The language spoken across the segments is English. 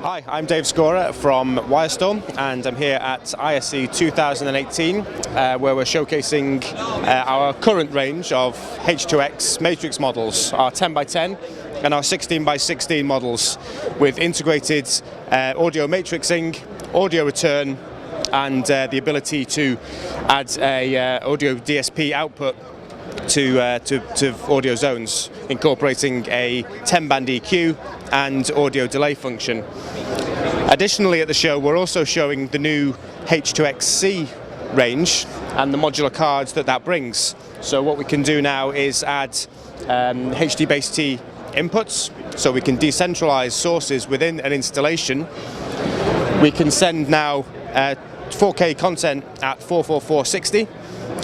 Hi, I'm Dave Schorah from Wyrestorm, and I'm here at ISE 2018 where we're showcasing our current range of H2X matrix models, our 10x10 and our 16x16 models with integrated audio matrixing, audio return and the ability to add a audio DSP output to audio zones, incorporating a 10-band EQ and audio delay function. Additionally, at the show we're also showing the new H2XC range and the modular cards that brings. So what we can do now is add HDBaseT inputs, so we can decentralize sources within an installation. We can send now 4K content at 44460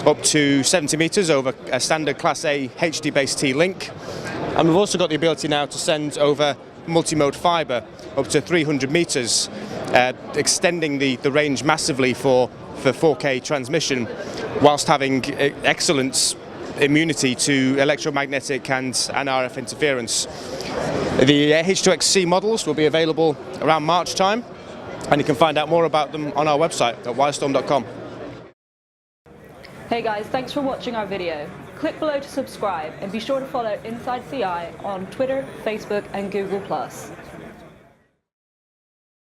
up to 70 meters over a standard Class A HDBaseT link, and we've also got the ability now to send over multi-mode fiber up to 300 meters, extending the range massively for 4K transmission, whilst having excellent immunity to electromagnetic and RF interference. The H2XC models will be available around March time, and you can find out more about them on our website at wyrestorm.com. Hey guys, thanks for watching our video. Click below to subscribe and be sure to follow Inside CI on Twitter, Facebook and Google+.